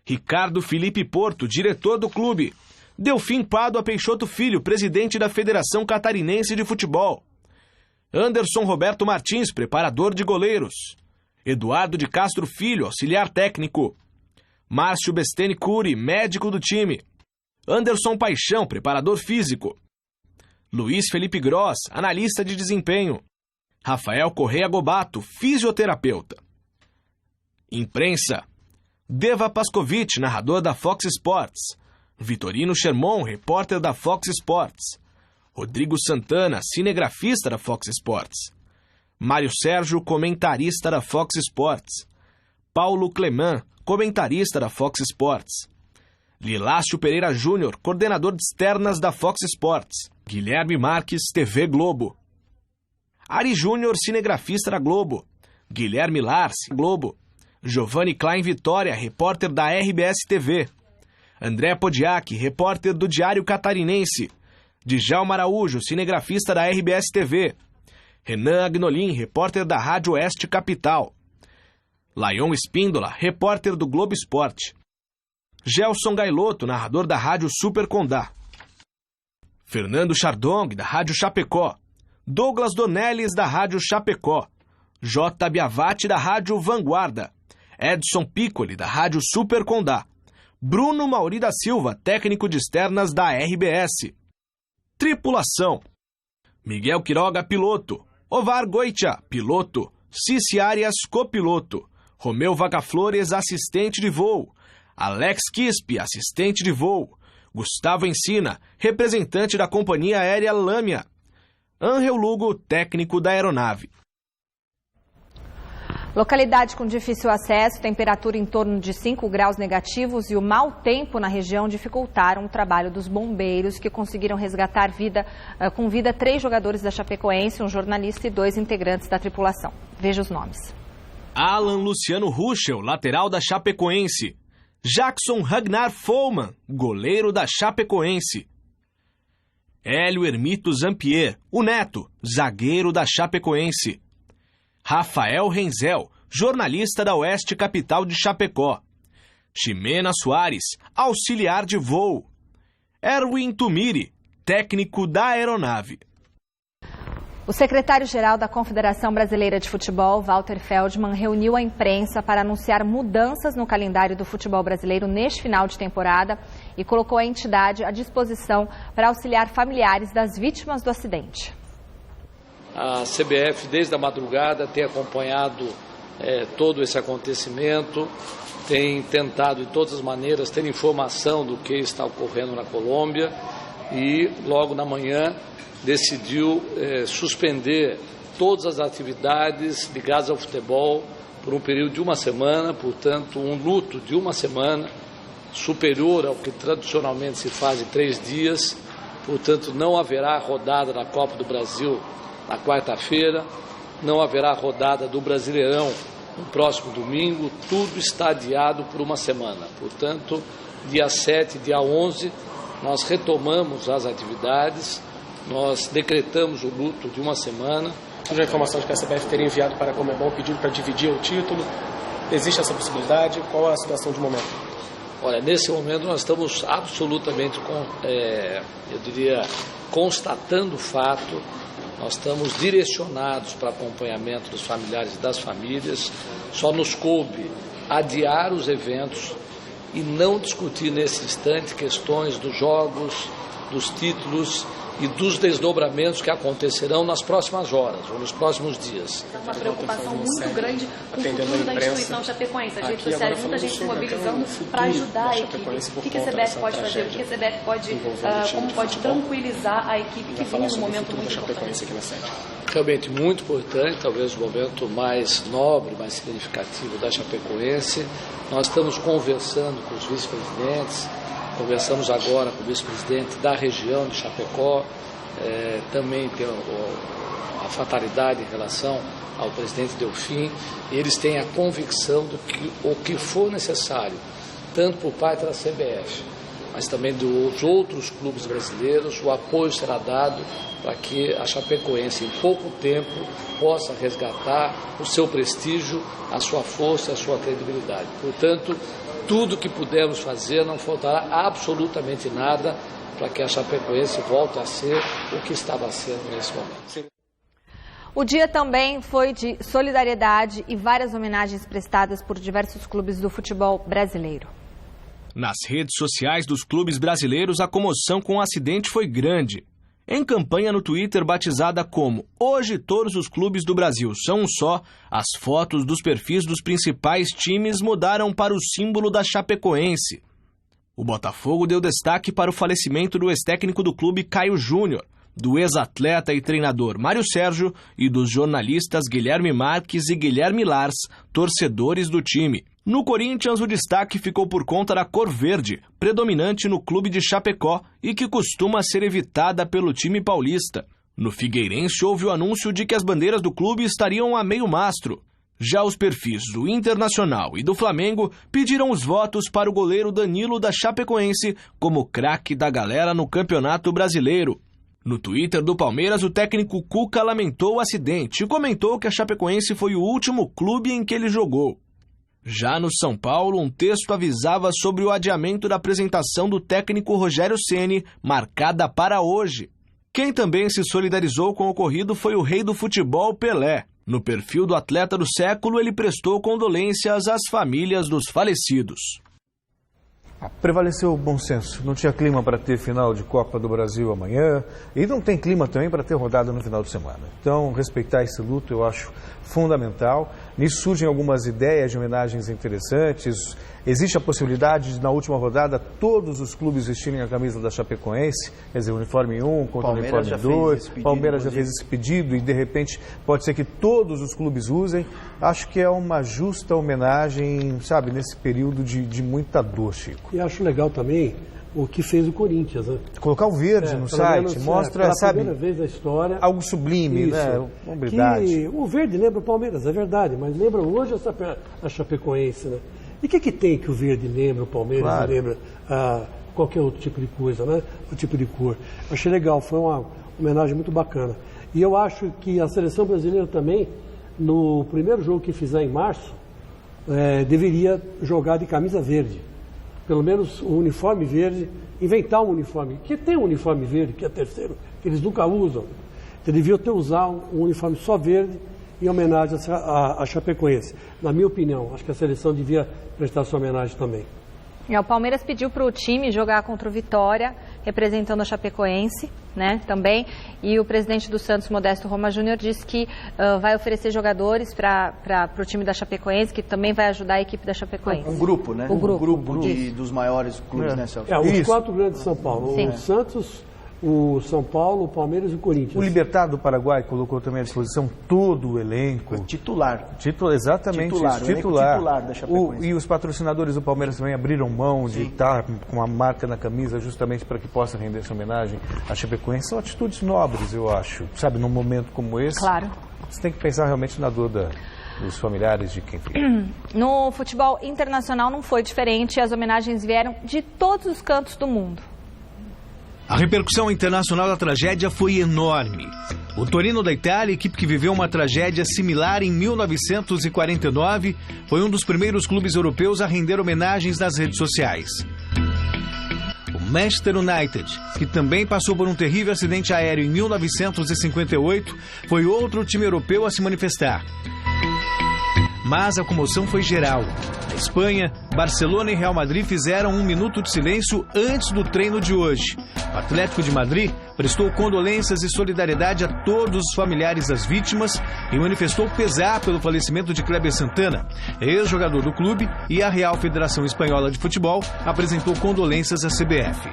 Ricardo Felipe Porto, diretor do clube. Delfim Pádua Peixoto Filho, presidente da Federação Catarinense de Futebol. Anderson Roberto Martins, preparador de goleiros. Eduardo de Castro Filho, auxiliar técnico. Márcio Besteni Curi, médico do time. Anderson Paixão, preparador físico. Luiz Felipe Gross, analista de desempenho. Rafael Correia Gobato, fisioterapeuta. Imprensa. Deva Pascovitch, narrador da Fox Sports. Vitorino Sherman, repórter da Fox Sports. Rodrigo Santana, cinegrafista da Fox Sports. Mário Sérgio, comentarista da Fox Sports. Paulo Cleman, comentarista da Fox Sports. Lilácio Pereira Júnior, coordenador de externas da Fox Sports. Guilherme Marques, TV Globo. Ari Júnior, cinegrafista da Globo. Guilherme Lars, Globo. Giovanni Klein Vitória, repórter da RBS TV. André Podiak, repórter do Diário Catarinense. Djalma Araújo, cinegrafista da RBS TV. Renan Agnolin, repórter da Rádio Oeste Capital. Laion Espíndola, repórter do Globo Esporte. Gelson Gailotto, narrador da Rádio Super Condá. Fernando Chardong, da Rádio Chapecó. Douglas Dornelles, da Rádio Chapecó. J. Biavati, da Rádio Vanguarda. Edson Piccoli, da Rádio Super Condá. Bruno Mauri da Silva, técnico de externas da RBS. Tripulação. Miguel Quiroga, piloto. Ovar Goitia, piloto. Cici Arias, copiloto. Romeu Vacaflores, assistente de voo. Alex Quispe, assistente de voo. Gustavo Encina, representante da companhia aérea Lâmia. Ángel Lugo, técnico da aeronave. Localidade com difícil acesso, temperatura em torno de 5 graus negativos e o mau tempo na região dificultaram o trabalho dos bombeiros, que conseguiram resgatar com vida 3 jogadores da Chapecoense, um jornalista e 2 integrantes da tripulação. Veja os nomes. Alan Luciano Ruschel, lateral da Chapecoense. Jackson Ragnar Follman, goleiro da Chapecoense. Hélio Hermito Zampier, o neto, zagueiro da Chapecoense. Rafael Renzel, jornalista da Oeste Capital de Chapecó. Ximena Soares, auxiliar de voo. Erwin Tumiri, técnico da aeronave. O secretário-geral da Confederação Brasileira de Futebol, Walter Feldman, reuniu a imprensa para anunciar mudanças no calendário do futebol brasileiro neste final de temporada e colocou a entidade à disposição para auxiliar familiares das vítimas do acidente. A CBF, desde a madrugada, tem acompanhado todo esse acontecimento, tem tentado de todas as maneiras ter informação do que está ocorrendo na Colômbia e logo na manhã decidiu suspender todas as atividades ligadas ao futebol por um período de 1 semana, portanto um luto de 1 semana, superior ao que tradicionalmente se faz em 3 dias, portanto não haverá rodada da Copa do Brasil na quarta-feira, não haverá rodada do Brasileirão no próximo domingo, tudo está adiado por uma semana. Portanto, dia 7, dia 11, nós retomamos as atividades, nós decretamos o luto de uma semana. Já a informação de que a CBF teria enviado para a Conmebol pedindo para dividir o título. Existe essa possibilidade? Qual é a situação de momento? Olha, nesse momento nós estamos absolutamente, constatando o fato. Nós estamos direcionados para acompanhamento dos familiares e das famílias. Só nos coube adiar os eventos e não discutir nesse instante questões dos jogos, dos títulos e dos desdobramentos que acontecerão nas próximas horas ou nos próximos dias. É uma preocupação muito grande com o futuro da instituição chapecoense. As redes sociais, muita gente se mobilizando para ajudar a equipe. O que a CBF pode fazer? O que a CBF pode, como pode tranquilizar a equipe que vinha num momento muito importante? Realmente muito importante, talvez o momento mais nobre, mais significativo da Chapecoense. Nós estamos conversando com os vice-presidentes. Conversamos agora com o vice-presidente da região de Chapecó, também tem a fatalidade em relação ao presidente Delfim. Eles têm a convicção de que o que for necessário, tanto por parte da CBF, mas também dos outros clubes brasileiros, o apoio será dado para que a Chapecoense, em pouco tempo, possa resgatar o seu prestígio, a sua força, a sua credibilidade. Portanto, tudo que pudermos fazer, não faltará absolutamente nada para que a Chapecoense volte a ser o que estava sendo nesse momento. O dia também foi de solidariedade e várias homenagens prestadas por diversos clubes do futebol brasileiro. Nas redes sociais dos clubes brasileiros, a comoção com o acidente foi grande. Em campanha no Twitter batizada como "Hoje todos os clubes do Brasil são um só", as fotos dos perfis dos principais times mudaram para o símbolo da Chapecoense. O Botafogo deu destaque para o falecimento do ex-técnico do clube Caio Júnior, do ex-atleta e treinador Mário Sérgio e dos jornalistas Guilherme Marques e Guilherme Lars, torcedores do time. No Corinthians, o destaque ficou por conta da cor verde, predominante no clube de Chapecó e que costuma ser evitada pelo time paulista. No Figueirense, houve o anúncio de que as bandeiras do clube estariam a meio mastro. Já os perfis do Internacional e do Flamengo pediram os votos para o goleiro Danilo da Chapecoense como craque da galera no Campeonato Brasileiro. No Twitter do Palmeiras, o técnico Cuca lamentou o acidente e comentou que a Chapecoense foi o último clube em que ele jogou. Já no São Paulo, um texto avisava sobre o adiamento da apresentação do técnico Rogério Ceni, marcada para hoje. Quem também se solidarizou com o ocorrido foi o rei do futebol, Pelé. No perfil do atleta do século, ele prestou condolências às famílias dos falecidos. Prevaleceu o bom senso. Não tinha clima para ter final de Copa do Brasil amanhã e não tem clima também para ter rodada no final de semana. Então, respeitar esse luto eu acho fundamental. Nisso surgem algumas ideias de homenagens interessantes. Existe a possibilidade de, na última rodada, todos os clubes vestirem a camisa da Chapecoense, quer dizer, o uniforme 1 contra o uniforme 2. Palmeiras já fez esse pedido e, de repente, pode ser que todos os clubes usem. Acho que é uma justa homenagem, sabe, nesse período de muita dor, Chico. E acho legal também o que fez o Corinthians, né? Colocar o verde no site, mostra, sabe, primeira vez na história, algo sublime, isso, né? Hombridade. O verde lembra o Palmeiras, é verdade, mas lembra hoje a Chapecoense, né? E o que tem que o verde lembra o Palmeiras, claro, e lembra qualquer outro tipo de coisa, né? O tipo de cor. Achei legal, foi uma homenagem muito bacana. E eu acho que a seleção brasileira também, no primeiro jogo que fizer em março, deveria jogar de camisa verde. Pelo menos o uniforme verde, inventar um uniforme, que tem um uniforme verde, que é terceiro, que eles nunca usam. Então, deviam ter usado um uniforme só verde em homenagem à Chapecoense. Na minha opinião, acho que a seleção devia prestar sua homenagem também. O Palmeiras pediu para o time jogar contra o Vitória, representando a Chapecoense, né, também. E o presidente do Santos, Modesto Roma Júnior, disse que vai oferecer jogadores para o time da Chapecoense, que também vai ajudar a equipe da Chapecoense. Um grupo, né? O grupo dos maiores clubes, né, Celso? Os quatro grandes de São Paulo. Sim. O Santos, o São Paulo, o Palmeiras e o Corinthians. O Libertad do Paraguai colocou também à disposição todo o elenco. Titular. Exatamente, titular da Chapecoense. E os patrocinadores do Palmeiras também abriram mão de estar com a marca na camisa justamente para que possa render essa homenagem à Chapecoense. São atitudes nobres, eu acho, sabe, num momento como esse. Claro. Você tem que pensar realmente na dor dos familiares de quem fica. No futebol internacional não foi diferente. As homenagens vieram de todos os cantos do mundo. A repercussão internacional da tragédia foi enorme. O Torino da Itália, equipe que viveu uma tragédia similar em 1949, foi um dos primeiros clubes europeus a render homenagens nas redes sociais. O Manchester United, que também passou por um terrível acidente aéreo em 1958, foi outro time europeu a se manifestar. Mas a comoção foi geral. Na Espanha, Barcelona e Real Madrid fizeram 1 minuto de silêncio antes do treino de hoje. O Atlético de Madrid prestou condolências e solidariedade a todos os familiares das vítimas e manifestou pesar pelo falecimento de Kleber Santana, ex-jogador do clube, e a Real Federação Espanhola de Futebol apresentou condolências à CBF.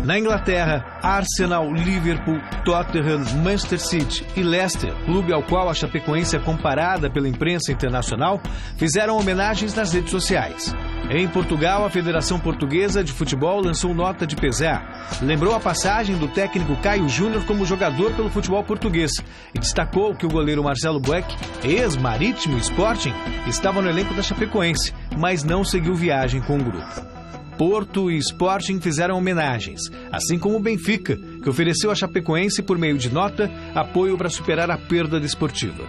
Na Inglaterra, Arsenal, Liverpool, Tottenham, Manchester City e Leicester, clube ao qual a Chapecoense é comparada pela imprensa internacional, fizeram homenagens nas redes sociais. Em Portugal, a Federação Portuguesa de Futebol lançou nota de pesar. Lembrou a passagem do técnico Caio Júnior como jogador pelo futebol português e destacou que o goleiro Marcelo Boeck, ex-Marítimo e Sporting, estava no elenco da Chapecoense, mas não seguiu viagem com o grupo. Porto e Sporting fizeram homenagens, assim como o Benfica, que ofereceu à Chapecoense, por meio de nota, apoio para superar a perda desportiva.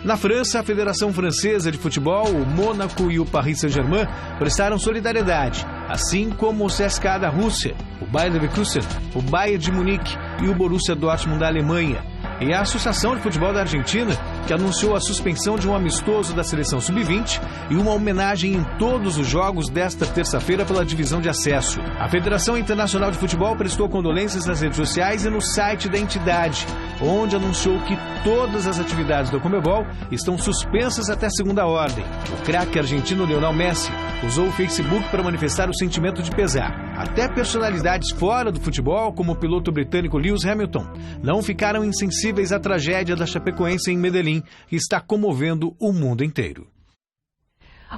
Na França, a Federação Francesa de Futebol, o Mônaco e o Paris Saint-Germain prestaram solidariedade, assim como o CSKA da Rússia, o Bayer Leverkusen, o Bayern de Munique e o Borussia Dortmund da Alemanha. E a Associação de Futebol da Argentina, que anunciou a suspensão de um amistoso da seleção sub-20 e uma homenagem em todos os jogos desta terça-feira pela divisão de acesso. A Federação Internacional de Futebol prestou condolências nas redes sociais e no site da entidade, onde anunciou que todas as atividades do Conmebol estão suspensas até segunda ordem. O craque argentino Lionel Messi usou o Facebook para manifestar o sentimento de pesar. Até personalidades fora do futebol, como o piloto britânico Lewis Hamilton, não ficaram insensíveis à tragédia da Chapecoense em Medellín, que está comovendo o mundo inteiro.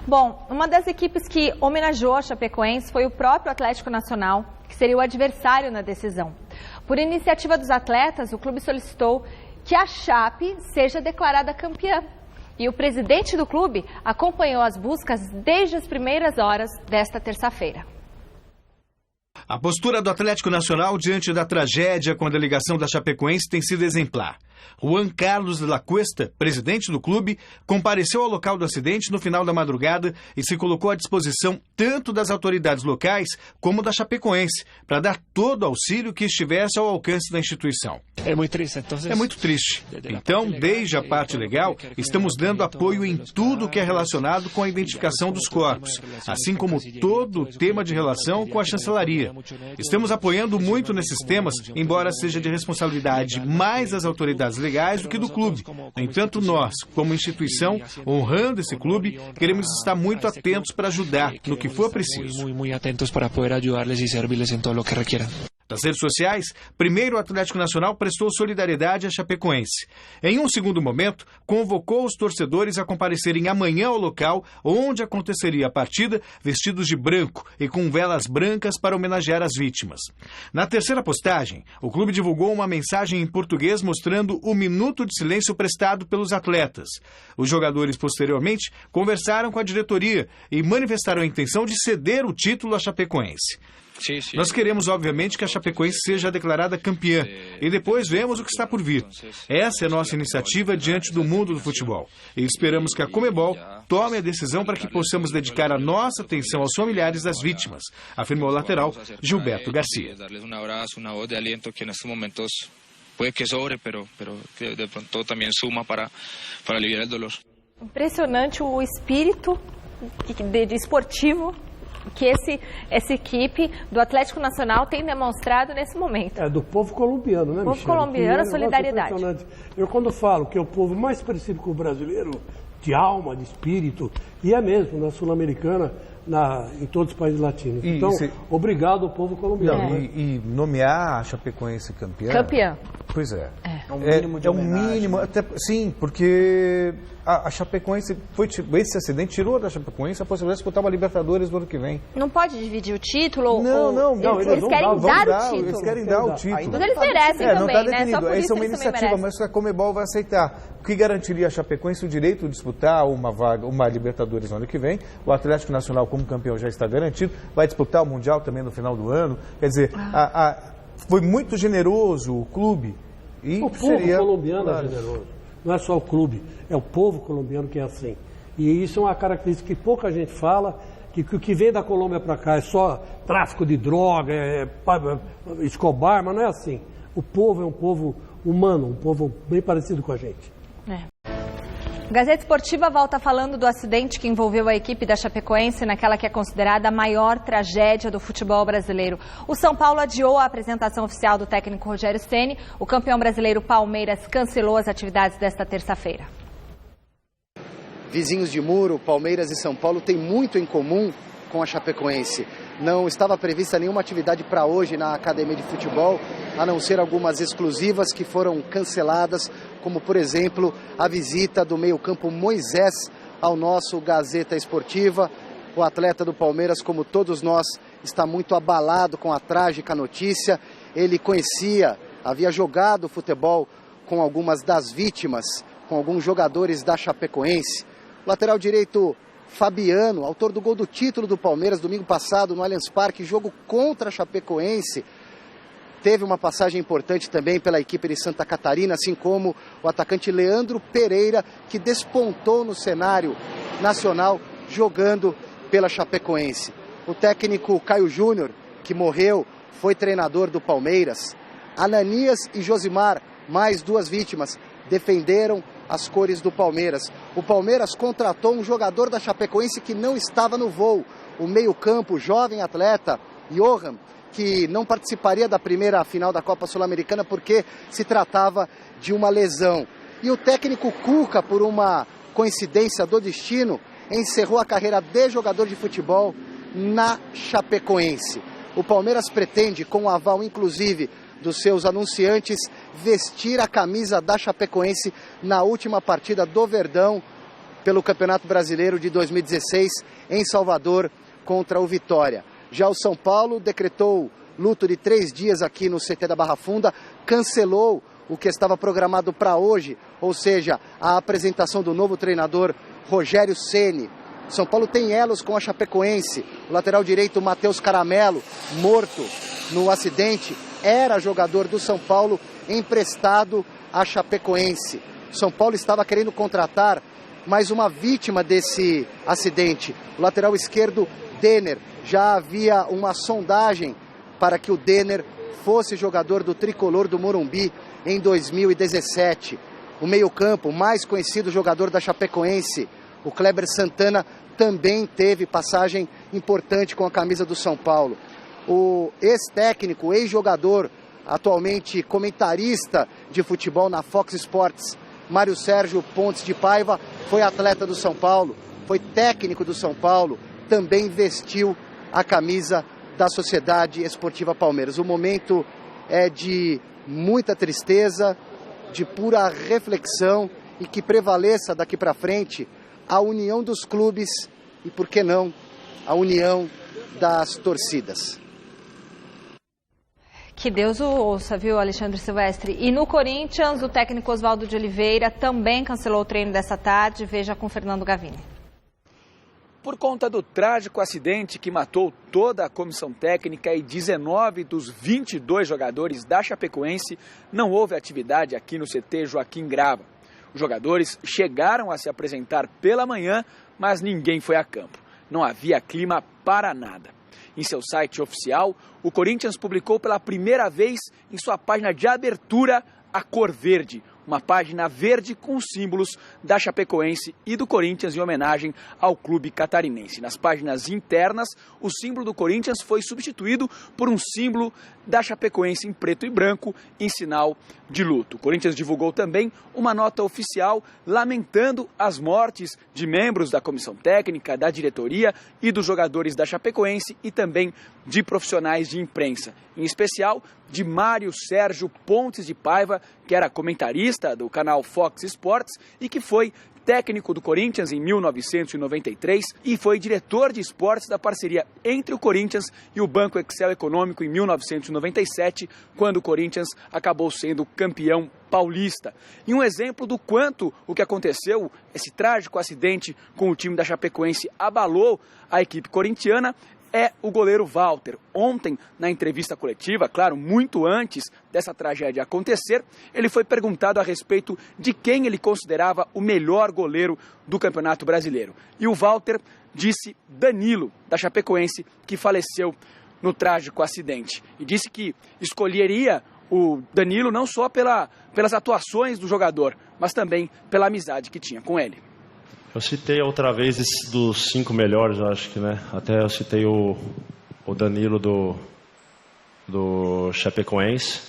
Bom, uma das equipes que homenageou a Chapecoense foi o próprio Atlético Nacional, que seria o adversário na decisão. Por iniciativa dos atletas, o clube solicitou que a Chape seja declarada campeã. E o presidente do clube acompanhou as buscas desde as primeiras horas desta terça-feira. A postura do Atlético Nacional diante da tragédia com a delegação da Chapecoense tem sido exemplar. Juan Carlos de la Cuesta, presidente do clube, compareceu ao local do acidente no final da madrugada e se colocou à disposição tanto das autoridades locais como da Chapecoense para dar todo o auxílio que estivesse ao alcance da instituição. É muito triste. Então, desde a parte legal, estamos dando apoio em tudo que é relacionado com a identificação dos corpos, assim como todo o tema de relação com a chancelaria. Estamos apoiando muito nesses temas, embora seja de responsabilidade mais das autoridades legais do que do clube. No entanto, nós, como instituição, honrando esse clube, queremos estar muito atentos para ajudar no que for preciso. Muito atentos para poder ajudá-los e servi-los em todo o que requieran. Nas redes sociais, primeiro o Atlético Nacional prestou solidariedade à Chapecoense. Em um segundo momento, convocou os torcedores a comparecerem amanhã ao local onde aconteceria a partida, vestidos de branco e com velas brancas para homenagear as vítimas. Na terceira postagem, o clube divulgou uma mensagem em português mostrando o minuto de silêncio prestado pelos atletas. Os jogadores, posteriormente, conversaram com a diretoria e manifestaram a intenção de ceder o título à Chapecoense. Nós queremos, obviamente, que a Chapecoense seja declarada campeã e depois vemos o que está por vir. Essa é a nossa iniciativa diante do mundo do futebol. E esperamos que a Conmebol tome a decisão para que possamos dedicar a nossa atenção aos familiares das vítimas, afirmou o lateral Gilberto Garcia. Impressionante o espírito esportivo que essa equipe do Atlético Nacional tem demonstrado nesse momento. É do povo colombiano, né, Michele? Povo colombiano, a solidariedade. Eu, quando falo que é o povo mais parecido com o brasileiro, de alma, de espírito, e é mesmo, na Sul-Americana, em todos os países latinos. Então, obrigado ao povo colombiano. E nomear a Chapecoense campeã? Campeã. Pois é. É um mínimo de homenagem. Mínimo, até, sim, porque a Chapecoense, esse acidente tirou da Chapecoense a possibilidade de disputar uma Libertadores no ano que vem. Não pode dividir o título? Não, eles querem dar o título. Eles querem dar o título. Mas eles merecem também, não tá né? Só por isso essa é uma eles iniciativa, mas a Conmebol vai aceitar. O que garantiria a Chapecoense o direito de disputar uma Libertadores no ano que vem. O Atlético Nacional, como campeão, já está garantido. Vai disputar o Mundial também no final do ano. Quer dizer, foi muito generoso o clube. E o povo colombiano é generoso. Não é só o clube, é o povo colombiano que é assim. E isso é uma característica que pouca gente fala, que o que vem da Colômbia para cá é só tráfico de droga, Escobar, mas não é assim. O povo é um povo humano, um povo bem parecido com a gente. Gazeta Esportiva volta falando do acidente que envolveu a equipe da Chapecoense naquela que é considerada a maior tragédia do futebol brasileiro. O São Paulo adiou a apresentação oficial do técnico Rogério Ceni. O campeão brasileiro Palmeiras cancelou as atividades desta terça-feira. Vizinhos de muro, Palmeiras e São Paulo têm muito em comum com a Chapecoense. Não estava prevista nenhuma atividade para hoje na academia de futebol, a não ser algumas exclusivas que foram canceladas, como, por exemplo, a visita do meio-campo Moisés ao nosso Gazeta Esportiva. O atleta do Palmeiras, como todos nós, está muito abalado com a trágica notícia. Ele havia jogado futebol com algumas das vítimas, com alguns jogadores da Chapecoense. O lateral direito Fabiano, autor do gol do título do Palmeiras domingo passado no Allianz Parque, jogo contra a Chapecoense, teve uma passagem importante também pela equipe de Santa Catarina, assim como o atacante Leandro Pereira, que despontou no cenário nacional jogando pela Chapecoense. O técnico Caio Júnior, que morreu, foi treinador do Palmeiras. Ananias e Josimar, mais duas vítimas, defenderam as cores do Palmeiras. O Palmeiras contratou um jogador da Chapecoense que não estava no voo, o meio-campo, jovem atleta, Johan, que não participaria da primeira final da Copa Sul-Americana porque se tratava de uma lesão. E o técnico Cuca, por uma coincidência do destino, encerrou a carreira de jogador de futebol na Chapecoense. O Palmeiras pretende, com o aval inclusive dos seus anunciantes, vestir a camisa da Chapecoense na última partida do Verdão pelo Campeonato Brasileiro de 2016 em Salvador contra o Vitória. Já o São Paulo decretou luto de 3 dias aqui no CT da Barra Funda, cancelou o que estava programado para hoje, ou seja, a apresentação do novo treinador Rogério Ceni. São Paulo tem elos com a Chapecoense. O lateral direito Matheus Caramelo, morto no acidente, era jogador do São Paulo emprestado à Chapecoense. São Paulo estava querendo contratar mais uma vítima desse acidente, o lateral esquerdo Denner. Já havia uma sondagem para que o Denner fosse jogador do tricolor do Morumbi em 2017. O meio-campo, mais conhecido jogador da Chapecoense, o Kleber Santana, também teve passagem importante com a camisa do São Paulo. O ex-técnico, ex-jogador, atualmente comentarista de futebol na Fox Sports, Mário Sérgio Pontes de Paiva, foi atleta do São Paulo, foi técnico do São Paulo, também vestiu a camisa da Sociedade Esportiva Palmeiras. O momento é de muita tristeza, de pura reflexão e que prevaleça daqui para frente a união dos clubes e, por que não, a união das torcidas. Que Deus o ouça, viu, Alexandre Silvestre? E no Corinthians, o técnico Oswaldo de Oliveira também cancelou o treino dessa tarde. Veja com Fernando Gavini. Por conta do trágico acidente que matou toda a comissão técnica e 19 dos 22 jogadores da Chapecoense, não houve atividade aqui no CT Joaquim Grava. Os jogadores chegaram a se apresentar pela manhã, mas ninguém foi a campo. Não havia clima para nada. Em seu site oficial, o Corinthians publicou pela primeira vez em sua página de abertura a cor verde, uma página verde com símbolos da Chapecoense e do Corinthians em homenagem ao clube catarinense. Nas páginas internas, o símbolo do Corinthians foi substituído por um símbolo da Chapecoense em preto e branco, em sinal de luto. O Corinthians divulgou também uma nota oficial lamentando as mortes de membros da comissão técnica, da diretoria e dos jogadores da Chapecoense e também de profissionais de imprensa, em especial de Mário Sérgio Pontes de Paiva, que era comentarista do canal Fox Sports e que foi técnico do Corinthians em 1993 e foi diretor de esportes da parceria entre o Corinthians e o Banco Excel Econômico em 1997, quando o Corinthians acabou sendo campeão paulista. E um exemplo do quanto o que aconteceu, esse trágico acidente com o time da Chapecoense abalou a equipe corintiana, é o goleiro Walter. Ontem, na entrevista coletiva, claro, muito antes dessa tragédia acontecer, ele foi perguntado a respeito de quem ele considerava o melhor goleiro do Campeonato Brasileiro. E o Walter disse Danilo, da Chapecoense, que faleceu no trágico acidente. E disse que escolheria o Danilo não só pelas atuações do jogador, mas também pela amizade que tinha com ele. Eu citei outra vez dos 5 melhores, eu acho que, né? Até eu citei o Danilo do Chapecoense,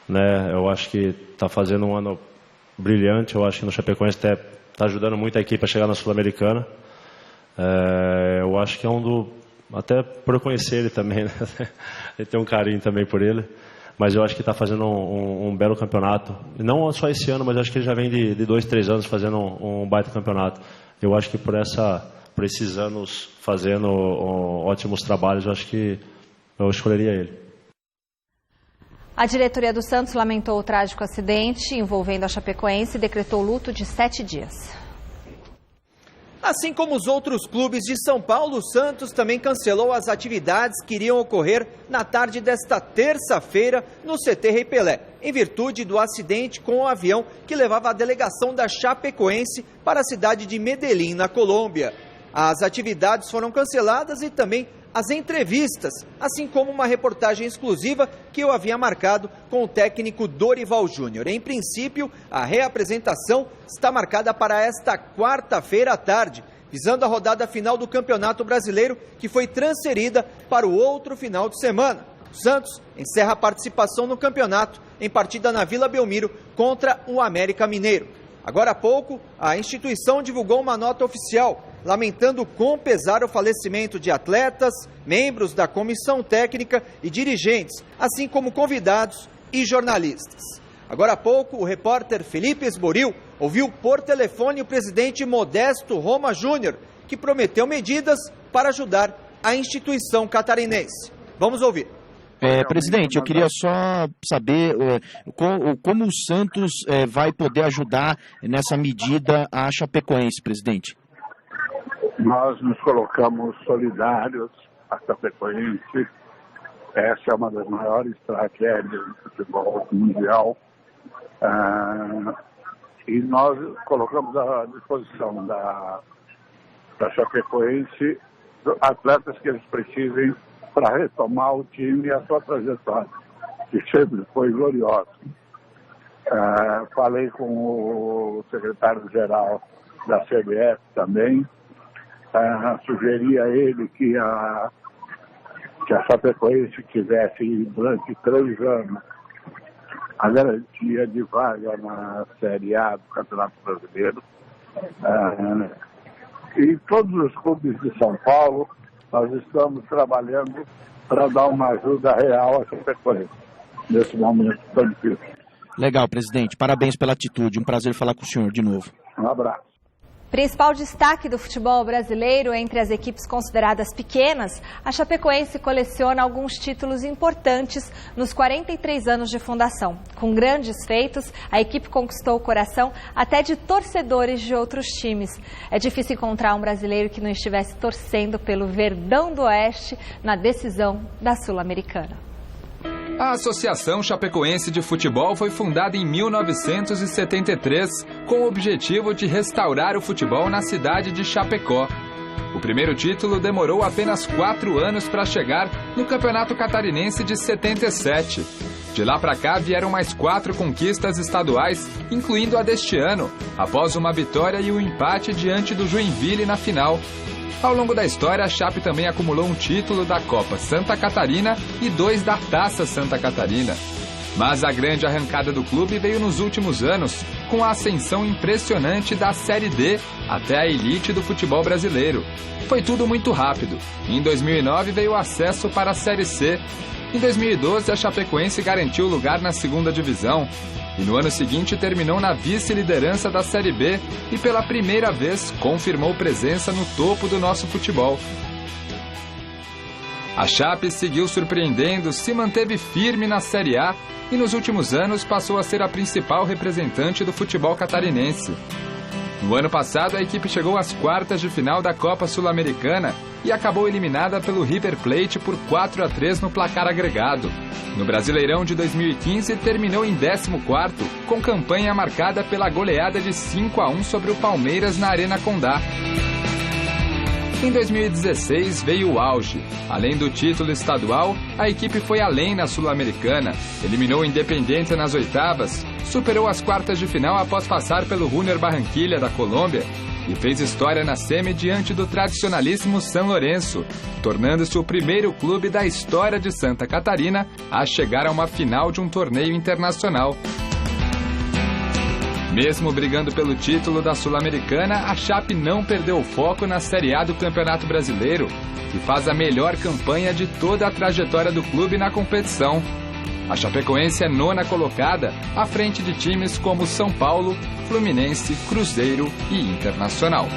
né? Eu acho que está fazendo um ano brilhante. Eu acho que no Chapecoense está ajudando muito a equipe a chegar na Sul-Americana. Eu acho que é até por eu conhecer ele também, né? Eu tenho um carinho também por ele. Mas eu acho que está fazendo um belo campeonato. Não só esse ano, mas acho que ele já vem de 2, 3 anos fazendo um baita campeonato. Eu acho que por esses anos fazendo ótimos trabalhos, eu acho que eu escolheria ele. A diretoria do Santos lamentou o trágico acidente envolvendo a Chapecoense e decretou luto de 7 dias. Assim como os outros clubes de São Paulo, o Santos também cancelou as atividades que iriam ocorrer na tarde desta terça-feira no CT Rei Pelé, em virtude do acidente com o avião que levava a delegação da Chapecoense para a cidade de Medellín, na Colômbia. As atividades foram canceladas e também as entrevistas, assim como uma reportagem exclusiva que eu havia marcado com o técnico Dorival Júnior. Em princípio, a reapresentação está marcada para esta quarta-feira à tarde, visando a rodada final do Campeonato Brasileiro, que foi transferida para o outro final de semana. O Santos encerra a participação no campeonato em partida na Vila Belmiro contra o América Mineiro. Agora há pouco, a instituição divulgou uma nota oficial lamentando com pesar o falecimento de atletas, membros da comissão técnica e dirigentes, assim como convidados e jornalistas. Agora há pouco, o repórter Felipe Esboril ouviu por telefone o presidente Modesto Roma Júnior, que prometeu medidas para ajudar a instituição catarinense. Vamos ouvir. Presidente, eu queria só saber como o Santos vai poder ajudar nessa medida a Chapecoense, presidente. Nós nos colocamos solidários à Chapecoense. Essa é uma das maiores tragédias do futebol mundial. E nós colocamos à disposição da Chapecoense atletas que eles precisem para retomar o time e a sua trajetória, que sempre foi gloriosa. Falei com o secretário-geral da CBF também, sugeri a ele que a Chapecoense tivesse durante 3 anos a garantia de vaga na Série A do Campeonato Brasileiro. E todos os clubes de São Paulo, nós estamos trabalhando para dar uma ajuda real à Chapecoense nesse momento tão difícil. Legal, presidente. Parabéns pela atitude. Um prazer falar com o senhor de novo. Um abraço. Principal destaque do futebol brasileiro entre as equipes consideradas pequenas, a Chapecoense coleciona alguns títulos importantes nos 43 anos de fundação. Com grandes feitos, a equipe conquistou o coração até de torcedores de outros times. É difícil encontrar um brasileiro que não estivesse torcendo pelo Verdão do Oeste na decisão da Sul-Americana. A Associação Chapecoense de Futebol foi fundada em 1973 com o objetivo de restaurar o futebol na cidade de Chapecó. O primeiro título demorou apenas 4 anos para chegar no Campeonato Catarinense de 77. De lá para cá vieram mais 4 conquistas estaduais, incluindo a deste ano, após uma vitória e um empate diante do Joinville na final. Ao longo da história, a Chape também acumulou um título da Copa Santa Catarina e 2 da Taça Santa Catarina. Mas a grande arrancada do clube veio nos últimos anos, com a ascensão impressionante da Série D até a elite do futebol brasileiro. Foi tudo muito rápido. Em 2009 veio o acesso para a Série C. Em 2012, a Chapecoense garantiu lugar na segunda divisão. E no ano seguinte terminou na vice-liderança da Série B e pela primeira vez confirmou presença no topo do nosso futebol. A Chape seguiu surpreendendo, se manteve firme na Série A e nos últimos anos passou a ser a principal representante do futebol catarinense. No ano passado, a equipe chegou às quartas de final da Copa Sul-Americana e acabou eliminada pelo River Plate por 4-3 no placar agregado. No Brasileirão de 2015, terminou em 14º, com campanha marcada pela goleada de 5-1 sobre o Palmeiras na Arena Condá. Em 2016 veio o auge. Além do título estadual, a equipe foi além na Sul-Americana. Eliminou o Independiente nas oitavas, superou as quartas de final após passar pelo Junior Barranquilla da Colômbia e fez história na semi diante do tradicionalíssimo São Lourenço, tornando-se o primeiro clube da história de Santa Catarina a chegar a uma final de um torneio internacional. Mesmo brigando pelo título da Sul-Americana, a Chape não perdeu o foco na Série A do Campeonato Brasileiro, que faz a melhor campanha de toda a trajetória do clube na competição. A Chapecoense é 9ª colocada, à frente de times como São Paulo, Fluminense, Cruzeiro e Internacional.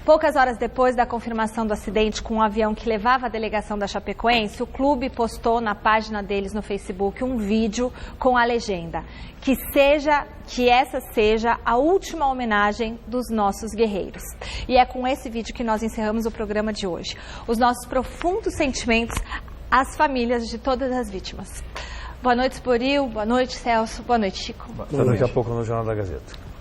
Poucas horas depois da confirmação do acidente com o avião que levava a delegação da Chapecoense, o clube postou na página deles no Facebook um vídeo com a legenda: que essa seja a última homenagem dos nossos guerreiros. E é com esse vídeo que nós encerramos o programa de hoje. Os nossos profundos sentimentos às famílias de todas as vítimas. Boa noite, Sporil. Boa noite, Celso. Boa noite, Chico. Até daqui a pouco no Jornal da Gazeta.